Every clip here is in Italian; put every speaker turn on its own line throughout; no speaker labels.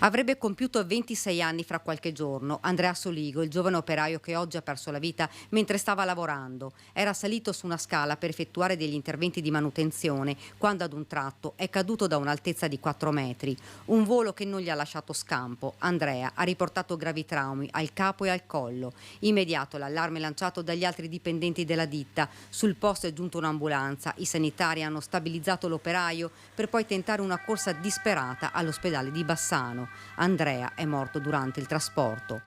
Avrebbe compiuto 26 anni fra qualche giorno. Andrea Soligo, il giovane operaio che oggi ha perso la vita mentre stava lavorando. Era salito su una scala per effettuare degli interventi di manutenzione quando ad un tratto è caduto da un'altezza di 4 metri. Un volo che non gli ha lasciato scampo. Andrea ha riportato gravi traumi al capo e al collo. Immediato l'allarme lanciato dagli altri dipendenti della ditta. Sul posto è giunta un'ambulanza. I sanitari hanno stabilizzato l'operaio per poi tentare una corsa disperata all'ospedale di Bassano. Andrea è morto durante il trasporto.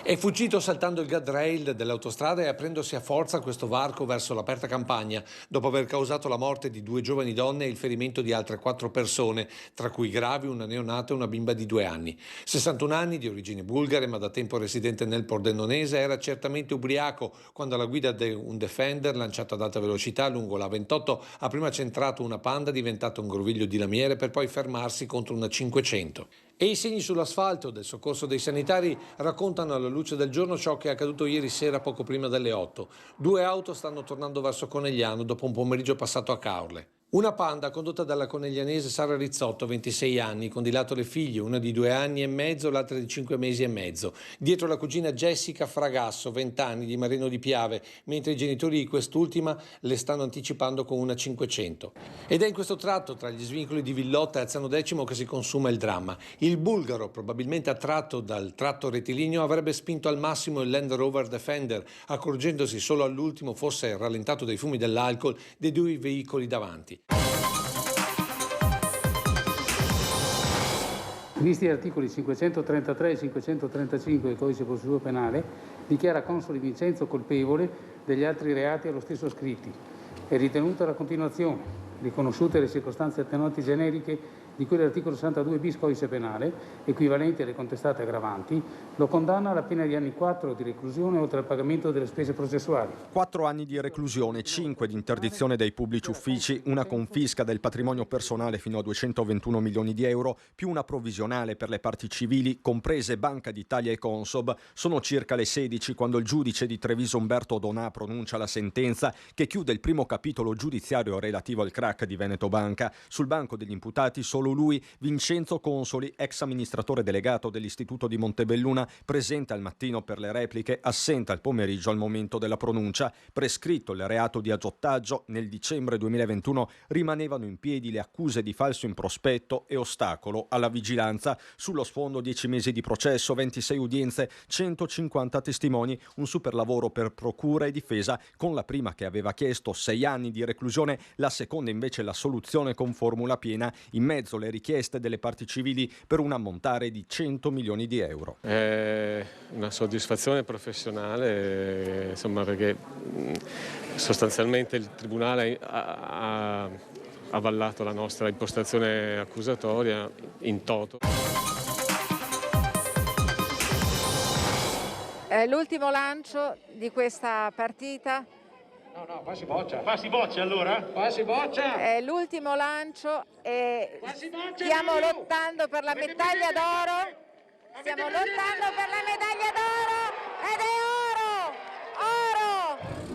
È fuggito saltando il guardrail dell'autostrada e aprendosi a forza questo varco verso l'aperta campagna, dopo aver causato la morte di 2 giovani donne e il ferimento di altre 4 persone, tra cui gravi una neonata e una bimba di 2 anni. 61 anni, di origini bulgare ma da tempo residente nel Pordenonese, era certamente ubriaco quando alla guida di un Defender lanciato ad alta velocità lungo la 28 ha prima centrato una Panda diventata un groviglio di lamiere per poi fermarsi contro una 500. E i segni sull'asfalto del soccorso dei sanitari raccontano alla luce del giorno ciò che è accaduto ieri sera poco prima delle 8. 2 auto stanno tornando verso Conegliano dopo un pomeriggio passato a Caorle. Una Panda condotta dalla coneglianese Sara Rizzotto, 26 anni, con di lato le figlie, una di 2 anni e mezzo, l'altra di 5 mesi e mezzo. Dietro la cugina Jessica Fragasso, 20 anni, di Marino di Piave, mentre i genitori di quest'ultima le stanno anticipando con una 500. Ed è in questo tratto, tra gli svincoli di Villotta e Azzano Decimo, che si consuma il dramma. Il bulgaro, probabilmente attratto dal tratto rettilineo, avrebbe spinto al massimo il Land Rover Defender, accorgendosi solo all'ultimo, forse rallentato dai fumi dell'alcol, dei 2 veicoli davanti.
Visti gli articoli 533 e 535 del Codice di procedura penale, dichiara console Vincenzo colpevole degli altri reati allo stesso scritti. È ritenuta la continuazione, riconosciute le circostanze attenuanti generiche di cui l'articolo 62 bis Codice penale, equivalenti alle contestate aggravanti, lo condanna alla pena di anni 4 di reclusione oltre al pagamento delle spese processuali.
4 anni di reclusione, 5 di interdizione dai pubblici uffici, una confisca del patrimonio personale fino a 221 milioni di euro, più una provvisionale per le parti civili, comprese Banca d'Italia e Consob. Sono circa le 16 quando il giudice di Treviso Umberto Donà pronuncia la sentenza che chiude il primo capitolo giudiziario relativo al crack di Veneto Banca. Sul banco degli imputati solo lui, Vincenzo Consoli, ex amministratore delegato dell'Istituto di Montebelluna, presente al mattino per le repliche, assente al pomeriggio al momento della pronuncia. Prescritto il reato di aggiotaggio, nel dicembre 2021 rimanevano in piedi le accuse di falso in prospetto e ostacolo alla vigilanza. Sullo sfondo 10 mesi di processo, 26 udienze, 150 testimoni, un super lavoro per procura e difesa, con la prima che aveva chiesto 6 anni di reclusione, la seconda invece la soluzione con formula piena, in mezzo le richieste delle parti civili per un ammontare di 100 milioni di euro.
È una soddisfazione professionale, insomma, perché sostanzialmente il Tribunale ha avallato la nostra impostazione accusatoria in toto.
È l'ultimo lancio di questa partita.
No, qua si boccia. Qua si boccia allora? Qua si boccia!
È l'ultimo lancio e stiamo lottando per la medaglia d'oro. Stiamo lottando per la medaglia d'oro ed è oro! Oro!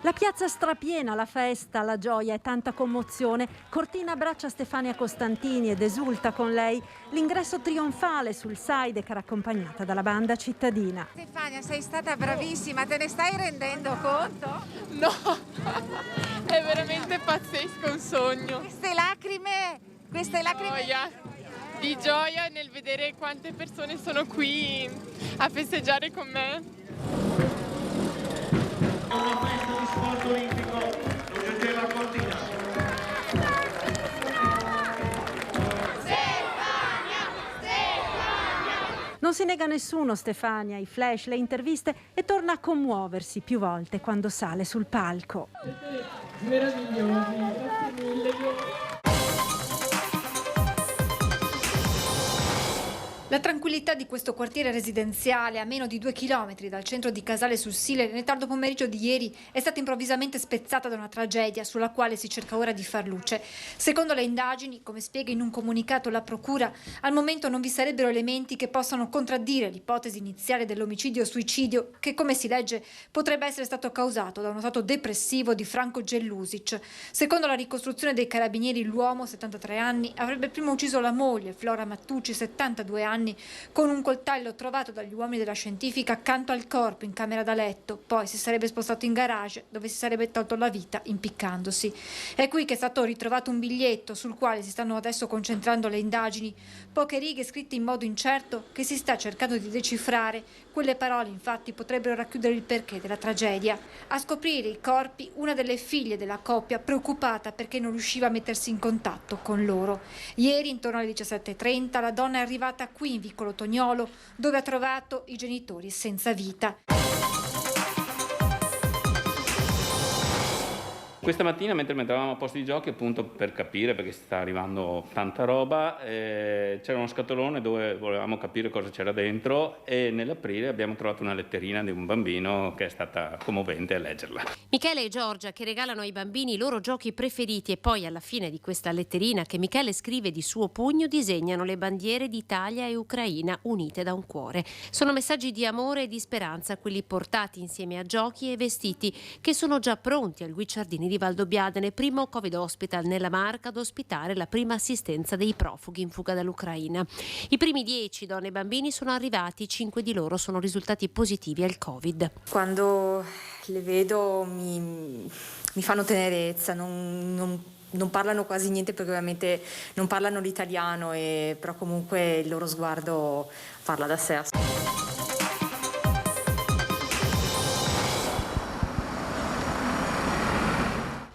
La piazza strapiena, la festa, la gioia e tanta commozione. Cortina abbraccia Stefania Costantini ed esulta con lei. L'ingresso trionfale sul Sidecar accompagnata dalla banda cittadina.
Stefania, sei stata bravissima, te ne stai rendendo conto?
No, è veramente pazzesco, un sogno.
Queste lacrime
Di gioia nel vedere quante persone sono qui a festeggiare con me.
Una festa di sport olimpico, lo giungeva a Cortina.
Non si nega nessuno Stefania, i flash, le interviste e torna a commuoversi più volte quando sale sul palco.
Meravigliosi, grazie mille.
La tranquillità di questo quartiere residenziale a meno di 2 chilometri dal centro di Casale sul Sile nel tardo pomeriggio di ieri è stata improvvisamente spezzata da una tragedia sulla quale si cerca ora di far luce. Secondo le indagini, come spiega in un comunicato la procura, al momento non vi sarebbero elementi che possano contraddire l'ipotesi iniziale dell'omicidio-suicidio che, come si legge, potrebbe essere stato causato da uno stato depressivo di Franco Gellusic. Secondo la ricostruzione dei carabinieri, l'uomo, 73 anni, avrebbe prima ucciso la moglie, Flora Mattucci, 72 anni, con un coltello trovato dagli uomini della scientifica accanto al corpo in camera da letto. Poi si sarebbe spostato in garage dove si sarebbe tolto la vita impiccandosi. È qui che è stato ritrovato un biglietto sul quale si stanno adesso concentrando le indagini. Poche righe scritte in modo incerto che si sta cercando di decifrare. Quelle parole infatti potrebbero racchiudere il perché della tragedia. A scoprire i corpi una delle figlie della coppia, preoccupata perché non riusciva a mettersi in contatto con loro. Ieri intorno alle 17:30 la donna è arrivata qui in vicolo Tognolo, dove ha trovato i genitori senza vita.
Questa mattina, mentre mettevamo a posto i giochi, appunto per capire, perché sta arrivando tanta roba, c'era uno scatolone dove volevamo capire cosa c'era dentro e nell'aprire abbiamo trovato una letterina di un bambino che è stata commovente a leggerla.
Michele e Giorgia che regalano ai bambini i loro giochi preferiti e poi alla fine di questa letterina che Michele scrive di suo pugno disegnano le bandiere d'Italia e Ucraina unite da un cuore. Sono messaggi di amore e di speranza, quelli portati insieme a giochi e vestiti che sono già pronti al Guicciardini di Valdobbiadene, primo Covid Hospital nella Marca ad ospitare la prima assistenza dei profughi in fuga dall'Ucraina. I primi 10 donne e bambini sono arrivati, 5 di loro sono risultati positivi al Covid.
Quando le vedo mi fanno tenerezza, non parlano quasi niente perché ovviamente non parlano l'italiano, però comunque il loro sguardo parla da sé.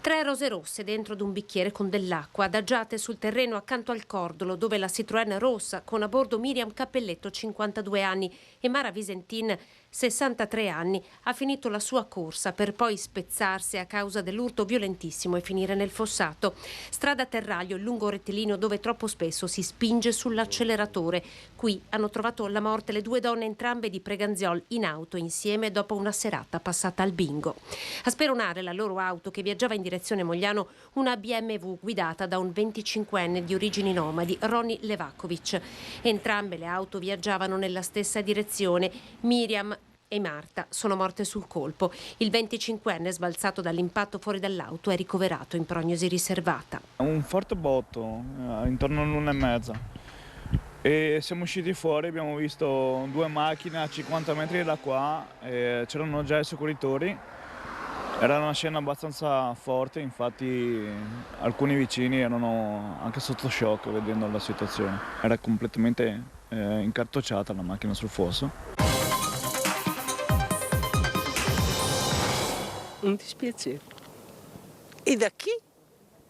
3 rose rosse dentro ad un bicchiere con dell'acqua, adagiate sul terreno accanto al cordolo, dove la Citroën rossa, con a bordo Miriam Cappelletto, 52 anni, e Mara Visentin, 63 anni, ha finito la sua corsa per poi spezzarsi a causa dell'urto violentissimo e finire nel fossato. Strada Terraglio, il lungo rettilineo dove troppo spesso si spinge sull'acceleratore. Qui hanno trovato la morte le 2 donne, entrambe di Preganziol, in auto insieme dopo una serata passata al bingo. A speronare la loro auto, che viaggiava in direzione Mogliano, una BMW guidata da un 25enne di origini nomadi, Ronny Levakovic. Entrambe le auto viaggiavano nella stessa direzione. Miriam e Marta sono morte sul colpo. Il 25enne, sbalzato dall'impatto fuori dall'auto, è ricoverato in prognosi riservata.
Un forte botto, intorno all'1:30. E siamo usciti fuori, abbiamo visto 2 macchine a 50 metri da qua, c'erano già i soccorritori. Era una scena abbastanza forte, infatti alcuni vicini erano anche sotto shock vedendo la situazione. Era completamente incartocciata la macchina sul fosso.
Un dispiacere. E da chi?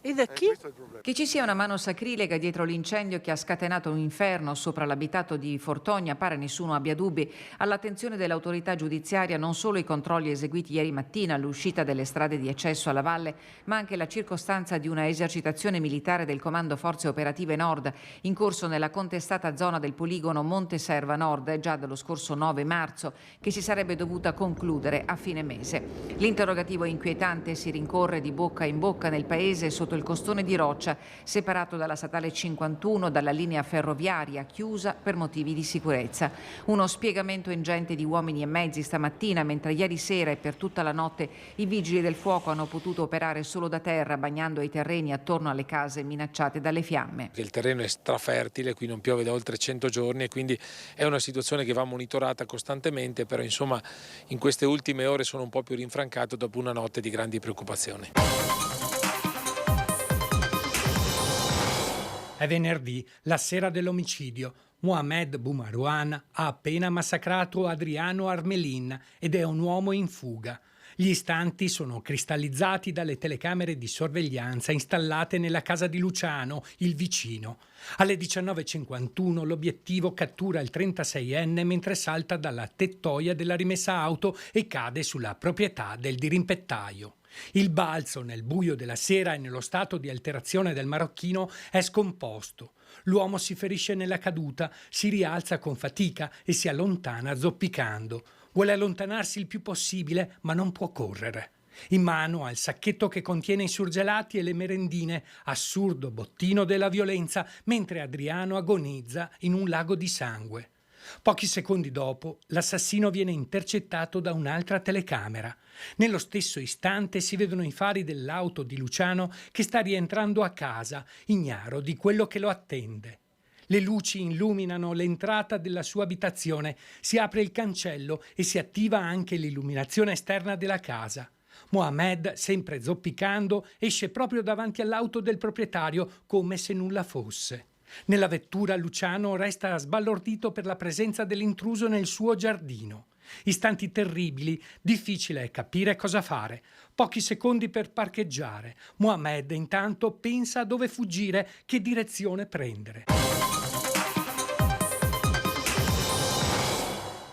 E da chi?
Che ci sia una mano sacrilega dietro l'incendio che ha scatenato un inferno sopra l'abitato di Fortonia pare nessuno abbia dubbi. All'attenzione dell'autorità giudiziaria non solo i controlli eseguiti ieri mattina all'uscita delle strade di accesso alla valle, ma anche la circostanza di una esercitazione militare del Comando Forze Operative Nord in corso nella contestata zona del poligono Monte Serva Nord già dallo scorso 9 marzo, che si sarebbe dovuta concludere a fine mese. L'interrogativo inquietante si rincorre di bocca in bocca nel paese sotto il costone di roccia, separato dalla statale 51 dalla linea ferroviaria chiusa per motivi di sicurezza. Uno spiegamento ingente di uomini e mezzi stamattina, mentre ieri sera e per tutta la notte i vigili del fuoco hanno potuto operare solo da terra, bagnando i terreni attorno alle case minacciate dalle fiamme.
Il terreno è strafertile, qui non piove da oltre 100 giorni e quindi è una situazione che va monitorata costantemente, però insomma in queste ultime ore sono un po' più rinfrancato dopo una notte di grandi preoccupazioni.
È venerdì, la sera dell'omicidio. Mohamed Boumarouane ha appena massacrato Adriano Armelin ed è un uomo in fuga. Gli istanti sono cristallizzati dalle telecamere di sorveglianza installate nella casa di Luciano, il vicino. Alle 19:51 l'obiettivo cattura il 36enne mentre salta dalla tettoia della rimessa auto e cade sulla proprietà del dirimpettaio. Il balzo nel buio della sera e nello stato di alterazione del marocchino è scomposto. L'uomo si ferisce nella caduta, si rialza con fatica e si allontana zoppicando. Vuole allontanarsi il più possibile, ma non può correre. In mano ha il sacchetto che contiene i surgelati e le merendine, assurdo bottino della violenza, mentre Adriano agonizza in un lago di sangue. Pochi secondi dopo, l'assassino viene intercettato da un'altra telecamera. Nello stesso istante si vedono i fari dell'auto di Luciano che sta rientrando a casa, ignaro di quello che lo attende. Le luci illuminano l'entrata della sua abitazione, si apre il cancello e si attiva anche l'illuminazione esterna della casa. Mohamed, sempre zoppicando, esce proprio davanti all'auto del proprietario come se nulla fosse. Nella vettura Luciano resta sbalordito per la presenza dell'intruso nel suo giardino. Istanti terribili, difficile capire cosa fare. Pochi secondi per parcheggiare. Mohamed intanto pensa a dove fuggire, che direzione prendere.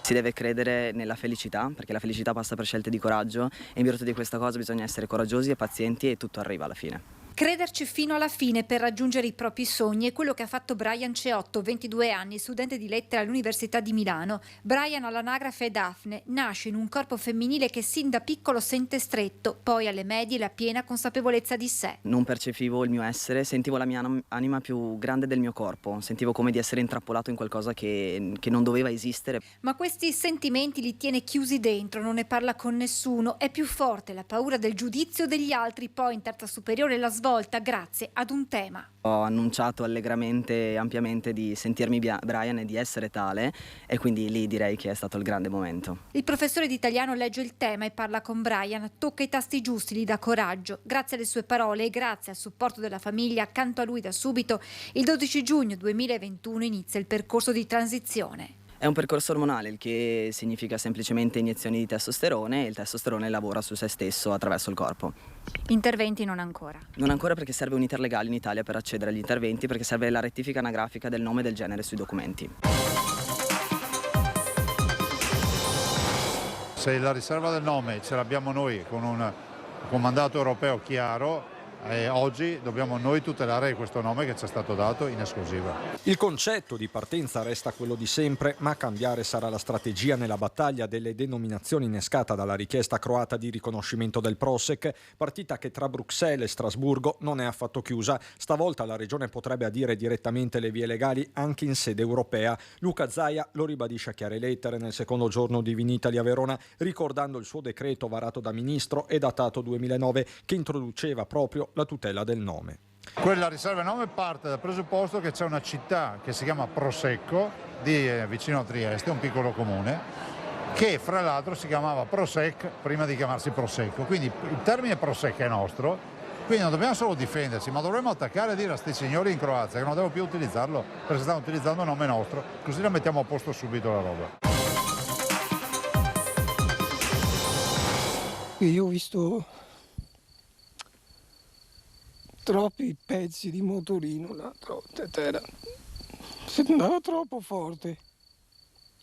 Si deve credere nella felicità, perché la felicità passa per scelte di coraggio e in virtù di questa cosa bisogna essere coraggiosi e pazienti e tutto arriva alla fine.
Crederci fino alla fine per raggiungere i propri sogni è quello che ha fatto Brian Ceotto, 22 anni, studente di lettere all'Università di Milano. Brian all'anagrafe è Daphne, nasce in un corpo femminile che sin da piccolo sente stretto, poi alle medie la piena consapevolezza di sé.
Non percepivo il mio essere, sentivo la mia anima più grande del mio corpo, sentivo come di essere intrappolato in qualcosa che non doveva esistere.
Ma questi sentimenti li tiene chiusi dentro, non ne parla con nessuno, è più forte la paura del giudizio degli altri, poi in terza superiore la svolta grazie ad un tema.
Ho annunciato allegramente e ampiamente di sentirmi Brian e di essere tale e quindi lì direi che è stato il grande momento.
Il professore di italiano legge il tema e parla con Brian, tocca i tasti giusti, gli dà coraggio. Grazie alle sue parole e grazie al supporto della famiglia accanto a lui da subito, il 12 giugno 2021 inizia il percorso di transizione.
È un percorso ormonale, il che significa semplicemente iniezioni di testosterone e il testosterone lavora su se stesso attraverso il corpo.
Interventi non ancora?
Non ancora perché serve un iter legale in Italia per accedere agli interventi, perché serve la rettifica anagrafica del nome e del genere sui documenti.
Se la riserva del nome ce l'abbiamo noi con un mandato europeo chiaro, oggi dobbiamo noi tutelare questo nome che ci è stato dato in esclusiva.
Il concetto di partenza resta quello di sempre, ma a cambiare sarà la strategia nella battaglia delle denominazioni innescata dalla richiesta croata di riconoscimento del Prosek, partita che tra Bruxelles e Strasburgo non è affatto chiusa. Stavolta la regione potrebbe adire direttamente le vie legali anche in sede europea. Luca Zaia lo ribadisce a chiare lettere nel secondo giorno di Vinitalia a Verona, ricordando il suo decreto varato da ministro e datato 2009 che introduceva proprio la tutela del nome.
Quella riserva del nome parte dal presupposto che c'è una città che si chiama Prosecco, vicino a Trieste, un piccolo comune, che fra l'altro si chiamava Prosec prima di chiamarsi Prosecco. Quindi il termine Prosec è nostro, quindi non dobbiamo solo difenderci, ma dovremmo attaccare e dire a questi signori in Croazia che non devono più utilizzarlo perché stanno utilizzando il nome nostro, così la mettiamo a posto subito la roba.
Io ho visto troppi pezzi di motorino là, andava troppo forte.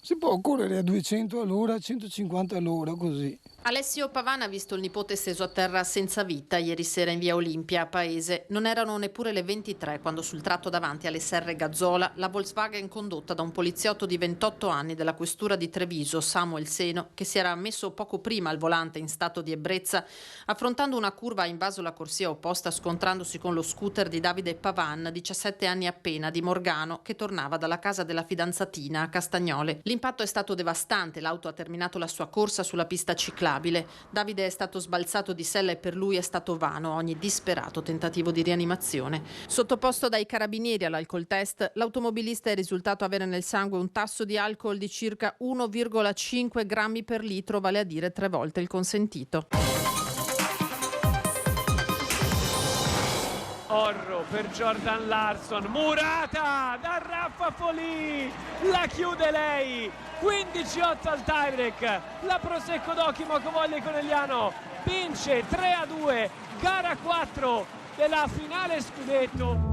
Si può correre a 200 all'ora, a 150 all'ora così.
Alessio Pavana ha visto il nipote steso a terra senza vita ieri sera in via Olimpia a Paese. Non erano neppure le 23 quando sul tratto davanti alle Serre Gazzola la Volkswagen condotta da un poliziotto di 28 anni della questura di Treviso, Samuel Seno, che si era messo poco prima al volante in stato di ebbrezza, affrontando una curva ha invaso la corsia opposta scontrandosi con lo scooter di Davide Pavan, 17 anni appena, di Morgano, che tornava dalla casa della fidanzatina a Castagnole. L'impatto è stato devastante, l'auto ha terminato la sua corsa sulla pista ciclabile. Davide è stato sbalzato di sella e per lui è stato vano ogni disperato tentativo di rianimazione. Sottoposto dai carabinieri all'alcol test, l'automobilista è risultato avere nel sangue un tasso di alcol di circa 1,5 grammi per litro, vale a dire 3 volte il consentito.
Orro per Jordan Larsson, Murata da Raffa Folì, la chiude lei, 15-8 al tiebreak, la Prosecco Docchimo Covoglia Conegliano vince 3-2, gara 4 della finale scudetto.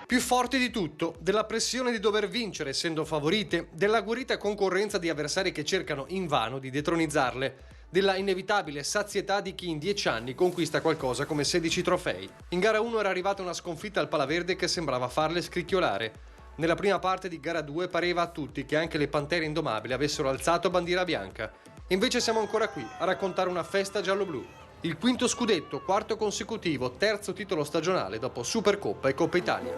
Più forti di tutto, della pressione di dover vincere essendo favorite, dell'agguerrita concorrenza di avversari che cercano invano di detronizzarle, della inevitabile sazietà di chi in 10 anni conquista qualcosa come 16 trofei. In gara 1 era arrivata una sconfitta al Palaverde che sembrava farle scricchiolare. Nella prima parte di gara 2 pareva a tutti che anche le Pantere Indomabili avessero alzato bandiera bianca. Invece siamo ancora qui a raccontare una festa giallo-blu. Il quinto scudetto, quarto consecutivo, terzo titolo stagionale dopo Supercoppa e Coppa Italia.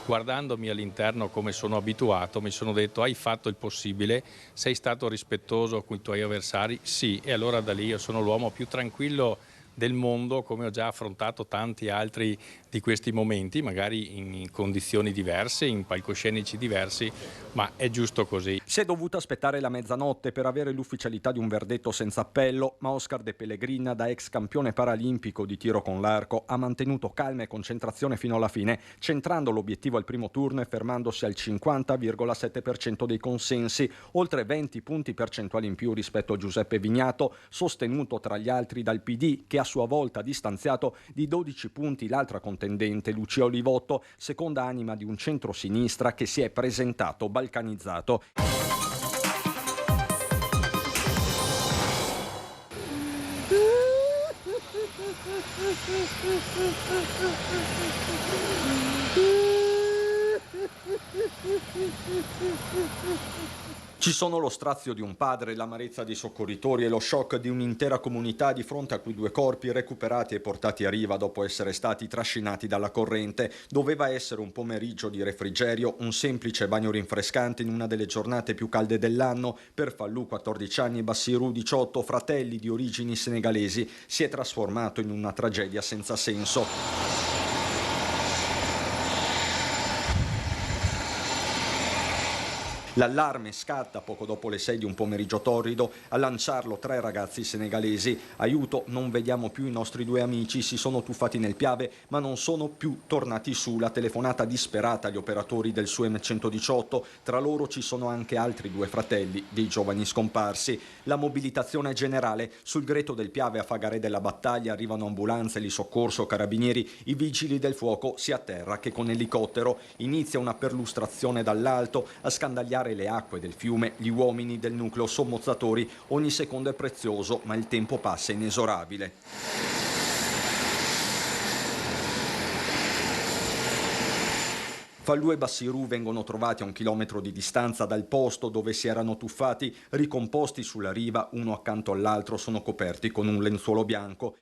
Guardandomi all'interno come sono abituato, mi sono detto: hai fatto il possibile, sei stato rispettoso con i tuoi avversari? Sì, e allora da lì io sono l'uomo più tranquillo del mondo, come ho già affrontato tanti altri di questi momenti, magari in condizioni diverse, in palcoscenici diversi, ma è giusto così.
Si è dovuta aspettare la mezzanotte per avere l'ufficialità di un verdetto senza appello, ma Oscar De Pellegrina, da ex campione paralimpico di tiro con l'arco, ha mantenuto calma e concentrazione fino alla fine, centrando l'obiettivo al primo turno e fermandosi al 50,7% dei consensi, oltre 20 punti percentuali in più rispetto a Giuseppe Vignato, sostenuto tra gli altri dal PD, che a sua volta ha distanziato di 12 punti l'altra contendente Lucia Olivotto, seconda anima di un centro-sinistra che si è presentato balcanizzato. Ci sono lo strazio di un padre, l'amarezza dei soccorritori e lo shock di un'intera comunità di fronte a quei due corpi recuperati e portati a riva dopo essere stati trascinati dalla corrente. Doveva essere un pomeriggio di refrigerio, un semplice bagno rinfrescante in una delle giornate più calde dell'anno. Per Fallou, 14 anni, e Bassirou, 18, fratelli di origini senegalesi, si è trasformato in una tragedia senza senso. L'allarme scatta poco dopo le 6 di un pomeriggio torrido, a lanciarlo 3 ragazzi senegalesi. Aiuto, non vediamo più i nostri 2 amici, si sono tuffati nel Piave ma non sono più tornati su. La telefonata disperata agli operatori del SUEM 118, tra loro ci sono anche altri 2 fratelli dei giovani scomparsi. La mobilitazione è generale, sul greto del Piave a Fagarè della Battaglia arrivano ambulanze, di soccorso, carabinieri, i vigili del fuoco, sia a terra che con elicottero. Inizia una perlustrazione dall'alto, a scandagliare le acque del fiume, gli uomini del nucleo sommozzatori. Ogni secondo è prezioso, ma il tempo passa inesorabile. Fallou e Bassirou vengono trovati a 1 chilometro di distanza dal posto dove si erano tuffati, ricomposti sulla riva, uno accanto all'altro, sono coperti con un lenzuolo bianco.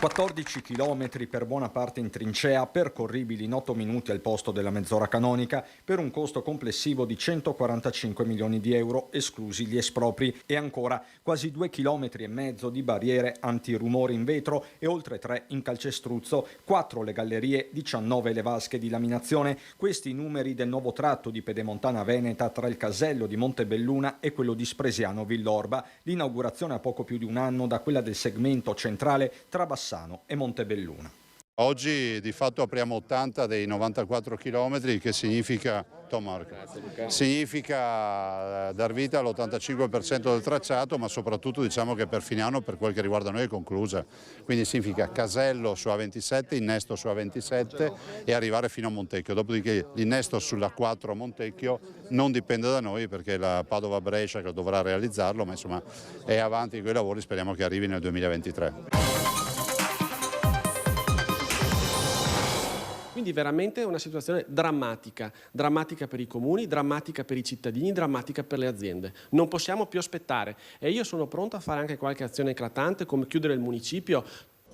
14 chilometri per buona parte in trincea, percorribili in 8 minuti al posto della mezz'ora canonica, per un costo complessivo di 145 milioni di euro, esclusi gli espropri, e ancora quasi 2,5 chilometri di barriere antirumore in vetro e oltre 3 in calcestruzzo, 4 le gallerie, 19 le vasche di laminazione. Questi i numeri del nuovo tratto di Pedemontana Veneta tra il casello di Montebelluna e quello di Spresiano Villorba, l'inaugurazione a poco più di un anno da quella del segmento centrale tra Bassano e Montebelluna.
Oggi di fatto apriamo 80 dei 94 chilometri, che significa dar vita all'85% del tracciato, ma soprattutto diciamo che per fine anno, per quel che riguarda noi, è conclusa. Quindi significa casello su A27, innesto su A27 e arrivare fino a Montecchio. Dopodiché l'innesto sulla 4 a Montecchio non dipende da noi, perché è la Padova-Brescia che dovrà realizzarlo, ma insomma è avanti quei lavori, speriamo che arrivi nel 2023.
Quindi veramente è una situazione drammatica per i comuni, drammatica per i cittadini, drammatica per le aziende. Non possiamo più aspettare e io sono pronto a fare anche qualche azione eclatante, come chiudere il municipio.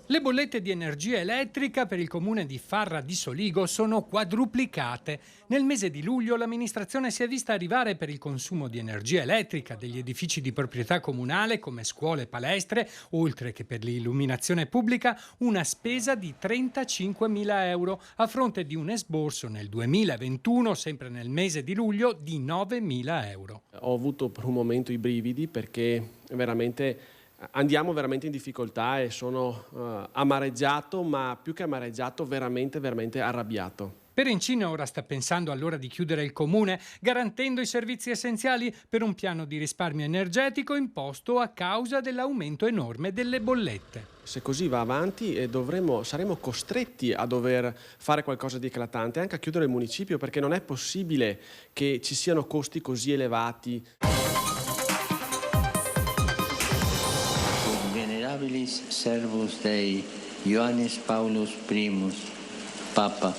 Le bollette di energia elettrica per il comune di Farra di Soligo sono quadruplicate. Nel mese di luglio l'amministrazione si è vista arrivare per il consumo di energia elettrica degli edifici di proprietà comunale come scuole e palestre, oltre che per l'illuminazione pubblica, una spesa di 35.000 euro a fronte di un esborso nel 2021, sempre nel mese di luglio, di 9.000 euro.
Ho avuto per un momento i brividi perché andiamo veramente in difficoltà e sono amareggiato, ma più che amareggiato veramente arrabbiato.
Perencino ora sta pensando allora di chiudere il comune, garantendo i servizi essenziali per un piano di risparmio energetico imposto a causa dell'aumento enorme delle bollette.
Se così va avanti saremo costretti a dover fare qualcosa di eclatante, anche a chiudere il municipio, perché non è possibile che ci siano costi così elevati.
Venerabilis servus Dei, Ioannis Paulus I, Papa,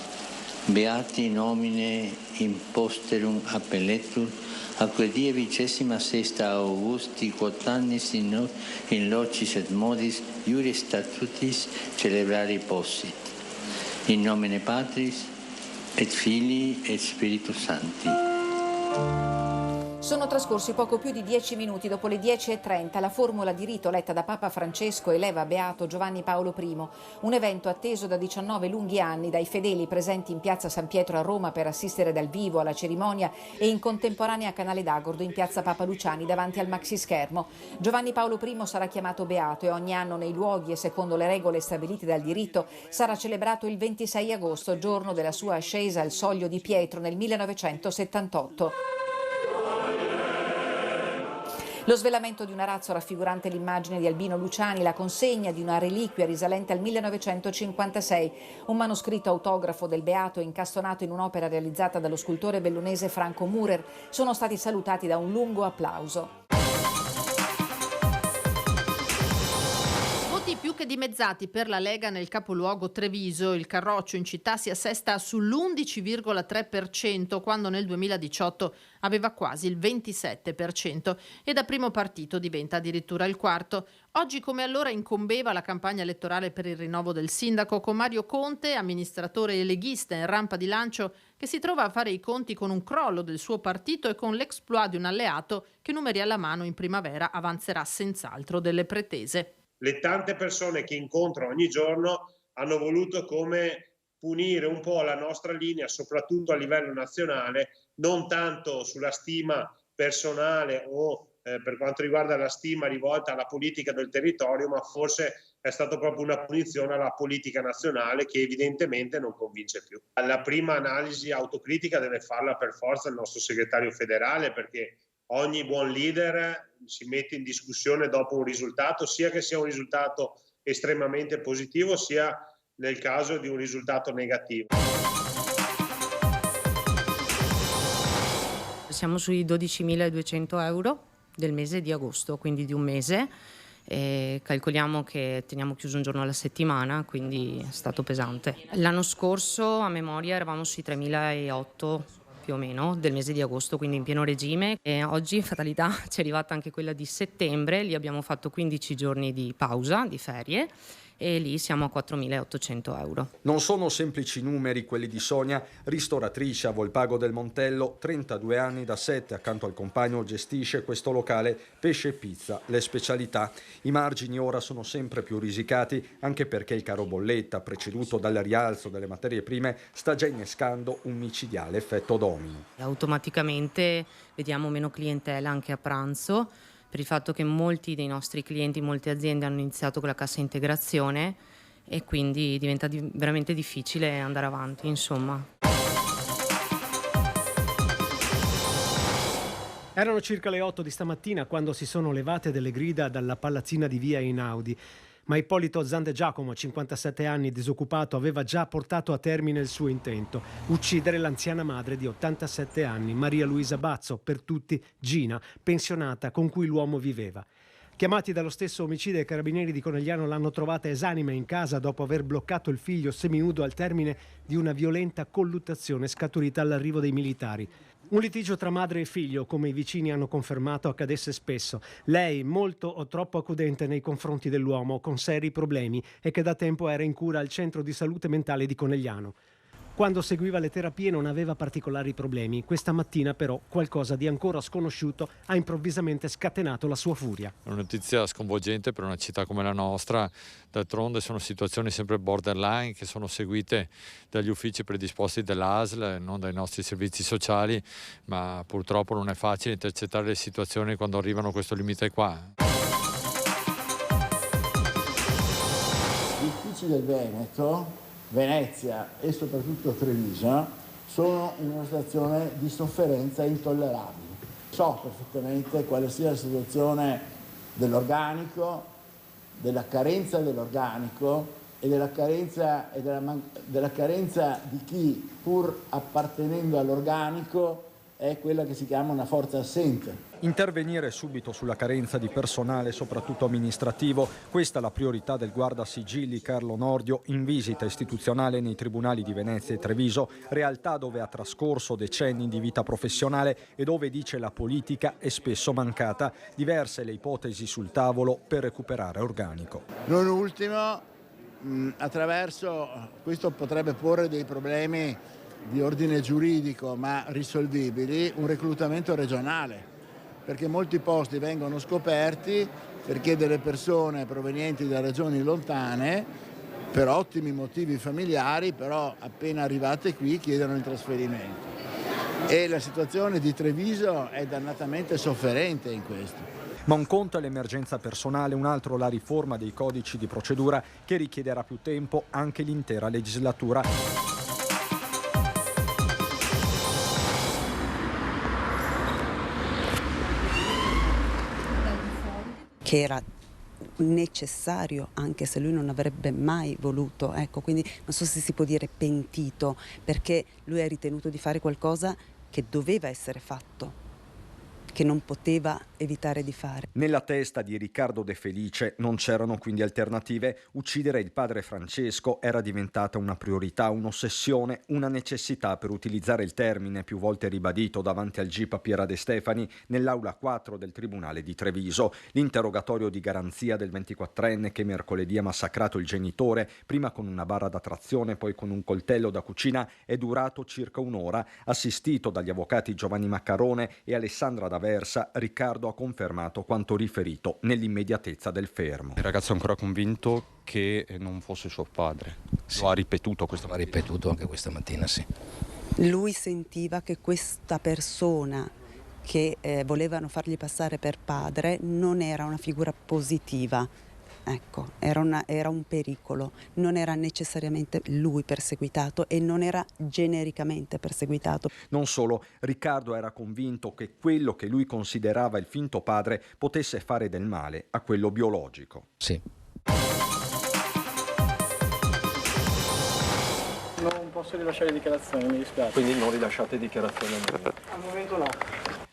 beati nomine imposterum appelletur, acque die 26 Augusti quotannis in locis et modis iuris statutis celebrari possit. In nomine Patris et Filii et Spiritus Sancti.
Sono trascorsi poco più di 10 minuti dopo le 10:30. La formula di rito letta da Papa Francesco eleva beato Giovanni Paolo I, un evento atteso da 19 lunghi anni dai fedeli presenti in piazza San Pietro a Roma per assistere dal vivo alla cerimonia e in contemporanea a Canale d'Agordo in piazza Papa Luciani davanti al maxischermo. Giovanni Paolo I sarà chiamato beato e ogni anno nei luoghi e secondo le regole stabilite dal diritto sarà celebrato il 26 agosto, giorno della sua ascesa al Soglio di Pietro nel 1978. Lo svelamento di un arazzo raffigurante l'immagine di Albino Luciani, la consegna di una reliquia risalente al 1956, un manoscritto autografo del beato incastonato in un'opera realizzata dallo scultore bellunese Franco Murer, sono stati salutati da un lungo applauso.
Più che dimezzati per la Lega nel capoluogo Treviso. Il Carroccio in città si assesta sull'11,3% quando nel 2018 aveva quasi il 27% e da primo partito diventa addirittura il quarto. Oggi come allora incombeva la campagna elettorale per il rinnovo del sindaco con Mario Conte, amministratore leghista in rampa di lancio, che si trova a fare i conti con un crollo del suo partito e con l'exploit di un alleato che numeri alla mano in primavera avanzerà senz'altro delle pretese.
Le tante persone che incontro ogni giorno hanno voluto come punire un po' la nostra linea, soprattutto a livello nazionale, non tanto sulla stima personale o per quanto riguarda la stima rivolta alla politica del territorio, ma forse è stata proprio una punizione alla politica nazionale che evidentemente non convince più. La prima analisi autocritica deve farla per forza il nostro segretario federale, perché ogni buon leader si mette in discussione dopo un risultato, sia che sia un risultato estremamente positivo, sia nel caso di un risultato negativo.
Siamo sui 12.200 euro del mese di agosto, quindi di un mese. E calcoliamo che teniamo chiuso un giorno alla settimana, quindi è stato pesante. L'anno scorso a memoria eravamo sui 3.008 più o meno del mese di agosto, quindi in pieno regime, e oggi fatalità ci è arrivata anche quella di settembre. Lì abbiamo fatto 15 giorni di pausa, di ferie, e lì siamo a 4.800 euro.
Non sono semplici numeri quelli di Sonia, ristoratrice a Volpago del Montello, 32 anni, da 7 accanto al compagno gestisce questo locale pesce e pizza, le specialità. I margini ora sono sempre più risicati, anche perché il caro bolletta, preceduto dal rialzo delle materie prime, sta già innescando un micidiale effetto domino.
Automaticamente vediamo meno clientela anche a pranzo, per il fatto che molti dei nostri clienti, molte aziende hanno iniziato con la cassa integrazione e quindi diventa veramente difficile andare avanti, insomma.
Erano circa le 8 di stamattina quando si sono levate delle grida dalla palazzina di via Einaudi. Ma Ippolito Zande Giacomo, 57 anni, disoccupato, aveva già portato a termine il suo intento: uccidere l'anziana madre di 87 anni, Maria Luisa Bazzo, per tutti Gina, pensionata, con cui l'uomo viveva. Chiamati dallo stesso omicida, i carabinieri di Conegliano l'hanno trovata esanime in casa dopo aver bloccato il figlio seminudo al termine di una violenta colluttazione scaturita all'arrivo dei militari. Un litigio tra madre e figlio, come i vicini hanno confermato, accadesse spesso. Lei, molto o troppo accudente nei confronti dell'uomo, con seri problemi, e che da tempo era in cura al centro di salute mentale di Conegliano. Quando seguiva le terapie non aveva particolari problemi. Questa mattina però qualcosa di ancora sconosciuto ha improvvisamente scatenato la sua furia.
Una notizia sconvolgente per una città come la nostra. D'altronde sono situazioni sempre borderline che sono seguite dagli uffici predisposti dall'ASL, non dai nostri servizi sociali, ma purtroppo non è facile intercettare le situazioni quando arrivano a questo limite qua.
Gli uffici del Veneto, Venezia e soprattutto Treviso sono in una situazione di sofferenza intollerabile. So perfettamente quale sia la situazione dell'organico, della carenza dell'organico e della carenza di chi, pur appartenendo all'organico, è quella che si chiama una forza assente.
Intervenire subito sulla carenza di personale, soprattutto amministrativo, questa è la priorità del guardasigilli Carlo Nordio in visita istituzionale nei tribunali di Venezia e Treviso, realtà dove ha trascorso decenni di vita professionale e dove, dice, la politica è spesso mancata. Diverse le ipotesi sul tavolo per recuperare organico.
Non ultimo, attraverso questo potrebbe porre dei problemi di ordine giuridico ma risolvibili, un reclutamento regionale, perché molti posti vengono scoperti perché delle persone provenienti da regioni lontane, per ottimi motivi familiari, però appena arrivate qui chiedono il trasferimento. E la situazione di Treviso è dannatamente sofferente in questo.
Ma un conto è l'emergenza personale, un altro la riforma dei codici di procedura che richiederà più tempo, anche l'intera legislatura.
Che era necessario, anche se lui non avrebbe mai voluto, ecco, quindi non so se si può dire pentito, perché lui ha ritenuto di fare qualcosa che doveva essere fatto, che non poteva evitare di fare.
Nella testa di Riccardo De Felice non c'erano quindi alternative. Uccidere il padre Francesco era diventata una priorità, un'ossessione, una necessità, per utilizzare il termine più volte ribadito davanti al GIP a Piera De Stefani nell'aula 4 del Tribunale di Treviso. L'interrogatorio di garanzia del 24enne che mercoledì ha massacrato il genitore, prima con una barra da trazione, poi con un coltello da cucina, è durato circa un'ora. Assistito dagli avvocati Giovanni Maccarone e Alessandra D'Aversa, Riccardo ha confermato quanto riferito nell'immediatezza del fermo.
Il ragazzo è ancora convinto che non fosse suo padre. Sì. Lo ha ripetuto questo mattina.
L'ha ripetuto anche questa mattina, sì.
Lui sentiva che questa persona che volevano fargli passare per padre non era una figura positiva. Ecco, era un pericolo, non era necessariamente lui perseguitato e non era genericamente perseguitato.
Non solo, Riccardo era convinto che quello che lui considerava il finto padre potesse fare del male a quello biologico.
Sì.
Non posso rilasciare dichiarazioni, mi dispiace.
Quindi non rilasciate dichiarazioni?
Al momento no.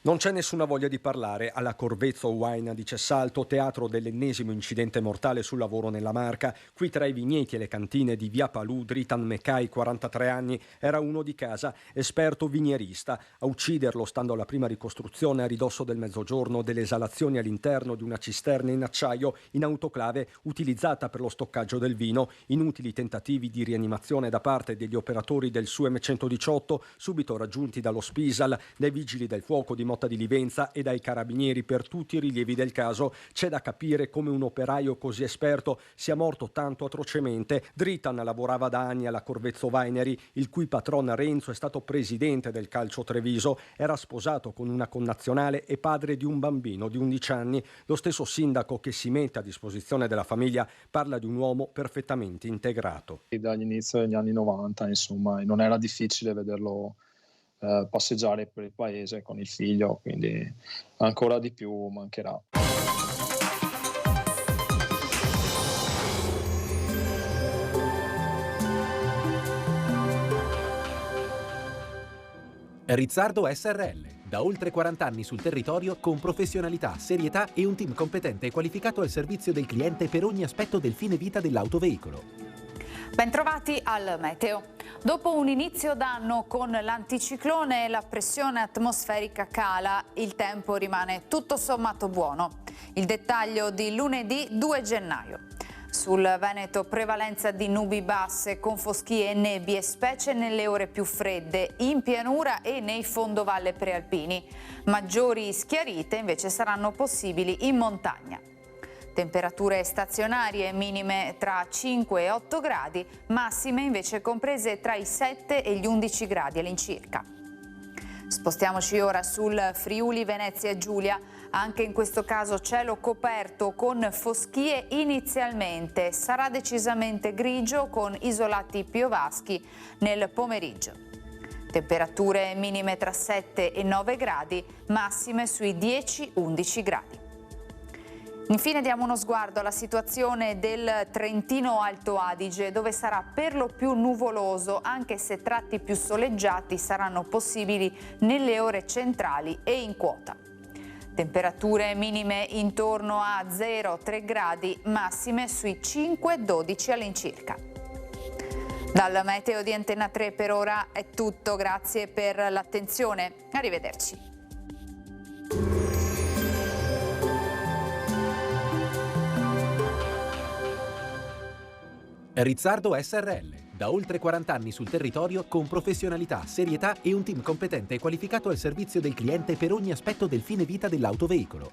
Non c'è nessuna voglia di parlare alla Corvezzo Huayna di Cessalto, teatro dell'ennesimo incidente mortale sul lavoro nella Marca. Qui tra i vigneti e le cantine di Via Palù, Dritan Mecai, 43 anni, era uno di casa, esperto vinierista. A ucciderlo, stando alla prima ricostruzione a ridosso del mezzogiorno, delle esalazioni all'interno di una cisterna in acciaio in autoclave utilizzata per lo stoccaggio del vino. Inutili tentativi di rianimazione da parte degli operatori del SUM-118, subito raggiunti dallo Spisal, dai vigili del fuoco di Motta di Livenza e dai carabinieri per tutti i rilievi del caso. C'è da capire come un operaio così esperto sia morto tanto atrocemente. Dritan lavorava da anni alla Corvezzo Winery, il cui patron Renzo è stato presidente del Calcio Treviso. Era sposato con una connazionale e padre di un bambino di 11 anni. Lo stesso sindaco che si mette a disposizione della famiglia parla di un uomo perfettamente integrato.
Dagli inizi degli anni 90, insomma, non era difficile vederlo passeggiare per il paese con il figlio, quindi ancora di più mancherà.
Rizzardo SRL, da oltre 40 anni sul territorio con professionalità, serietà e un team competente e qualificato al servizio del cliente per ogni aspetto del fine vita dell'autoveicolo.
Bentrovati al Meteo.
Dopo un inizio d'anno con l'anticiclone, la pressione atmosferica cala, il tempo rimane tutto sommato buono. Il dettaglio di lunedì 2 gennaio. Sul Veneto prevalenza di nubi basse con foschie e nebbie, specie nelle ore più fredde, in pianura e nei fondovalle prealpini. Maggiori schiarite invece saranno possibili in montagna. Temperature stazionarie minime tra 5 e 8 gradi, massime invece comprese tra i 7 e gli 11 gradi all'incirca. Spostiamoci ora sul Friuli Venezia Giulia. Anche in questo caso cielo coperto con foschie inizialmente. Sarà decisamente grigio con isolati piovaschi nel pomeriggio. Temperature minime tra 7 e 9 gradi, massime sui 10-11 gradi. Infine diamo uno sguardo alla situazione del Trentino Alto Adige, dove sarà per lo più nuvoloso, anche se tratti più soleggiati saranno possibili nelle ore centrali e in quota. Temperature minime intorno a 0-3 gradi, massime sui 5-12 all'incirca. Dal meteo di Antenna 3 per ora è tutto, grazie per l'attenzione, arrivederci.
Rizzardo SRL. Da oltre 40 anni sul territorio con professionalità, serietà e un team competente e qualificato al servizio del cliente per ogni aspetto del fine vita dell'autoveicolo.